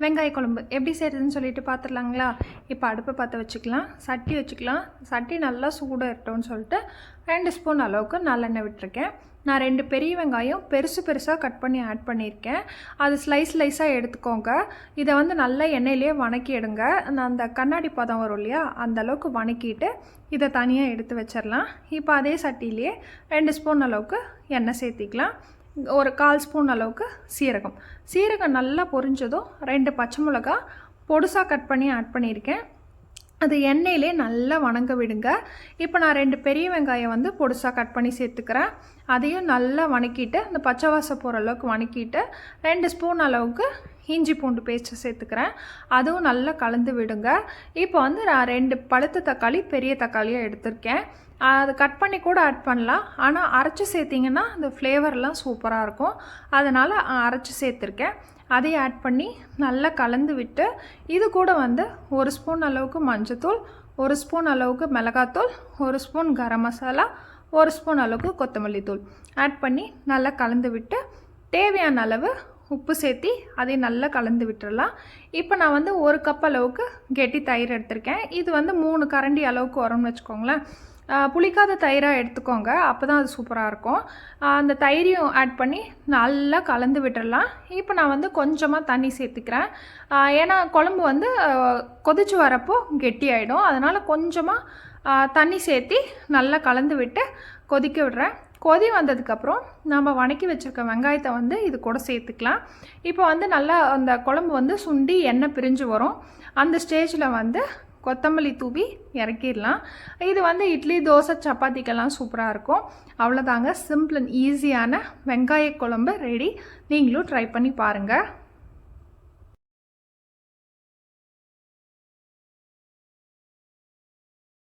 வெங்காய குழம்பு எப்படி செய்கிறதுன்னு சொல்லிட்டு பார்த்துடலாங்களா. இப்போ அடுப்பை பற்ற வச்சுக்கலாம், சட்டி வச்சுக்கலாம். சட்டி நல்லா சூடாகட்டும்னு சொல்லிட்டு 2 ஸ்பூன் அளவுக்கு நல்லெண்ணெய் விட்டுருக்கேன். நான் 2 பெரிய வெங்காயம் பெருசாக கட் பண்ணி ஆட் பண்ணியிருக்கேன். அது ஸ்லைஸாக எடுத்துக்கோங்க. இதை வந்து நல்லா எண்ணெயிலே வணக்கி எடுங்க. நான் அந்த கண்ணாடி பதம் வரும் இல்லையா, அந்த அளவுக்கு வணக்கிட்டு இதை தனியாக எடுத்து வச்சிடலாம். இப்போ அதே சட்டியிலே 2 ஸ்பூன் அளவுக்கு எண்ணெய் சேர்த்திக்கலாம். ஒரு 1/4 ஸ்பூன் அளவுக்கு சீரகம் நல்லா பொரிஞ்சதும் 2 பச்சை மிளகா பொடுசாக கட் பண்ணி ஆட் பண்ணியிருக்கேன். அது எண்ணெயிலே நல்லா வணங்க விடுங்க. இப்போ நான் 2 பெரிய வெங்காயம் வந்து பொடுசாக கட் பண்ணி சேர்த்துக்கிறேன். அதையும் நல்லா வணக்கிட்டு அந்த பச்சை வாசம் போகிற அளவுக்கு வணக்கிட்டு 2 ஸ்பூன் அளவுக்கு இஞ்சி பூண்டு பேஸ்ட்டு சேர்த்துக்கிறேன். அதுவும் நல்லா கலந்து விடுங்க. இப்போ வந்து நான் 2 பழுத்த தக்காளி பெரிய தக்காளியாக எடுத்திருக்கேன். அது கட் பண்ணி கூட ஆட் பண்ணலாம், ஆனால் அரைச்சி சேர்த்திங்கன்னா அந்த ஃப்ளேவர்லாம் சூப்பராக இருக்கும். அதனால் அரைச்சி சேர்த்துருக்கேன். அதையும் ஆட் பண்ணி நல்லா கலந்து விட்டு இது கூட வந்து 1 ஸ்பூன் அளவுக்கு மஞ்சத்தூள், 1 ஸ்பூன் அளவுக்கு மிளகாத்தூள், 1 ஸ்பூன் கரம் மசாலா, 1 ஸ்பூன் அளவுக்கு கொத்தமல்லி தூள் ஆட் பண்ணி நல்லா கலந்து விட்டு தேவையான அளவு உப்பு சேர்த்தி அதையும் நல்லா கலந்து விட்டுடலாம். இப்போ நான் வந்து 1 கப் அளவுக்கு கெட்டி தயிர் எடுத்திருக்கேன். இது வந்து 3 கரண்டி அளவுக்கு வரும்னு வச்சுக்கோங்களேன். புளிக்காத தயிராக எடுத்துக்கோங்க, அப்போ தான் அது சூப்பராக இருக்கும். அந்த தயிரையும் ஆட் பண்ணி நல்லா கலந்து விட்டுடலாம். இப்போ நான் வந்து கொஞ்சமாக தண்ணி சேர்த்துக்கிறேன். ஏன்னா குழம்பு வந்து கொதிச்சு வரப்போ கெட்டி ஆகிடும். அதனால் கொஞ்சமாக தண்ணி சேர்த்தி நல்லா கலந்து விட்டு கொதிக்க விடுறேன். கொதி வந்ததுக்கப்புறம் நம்ம வணக்கி வச்சுருக்க வெங்காயத்தை வந்து இது கூட சேர்த்துக்கலாம். இப்போ வந்து நல்லா அந்த குழம்பு வந்து சுண்டி எண்ணெய் பிரிஞ்சு வரும். அந்த ஸ்டேஜில் வந்து கொத்தமல்லி தூவி இறக்கிடலாம். இது வந்து இட்லி, தோசை, சப்பாத்திக்கெல்லாம் சூப்பராக இருக்கும். அவ்வளோதாங்க, சிம்பிள் அண்ட் ஈஸியான வெங்காய குழம்பு ரெடி. நீங்களும் ட்ரை பண்ணி பாருங்கள்.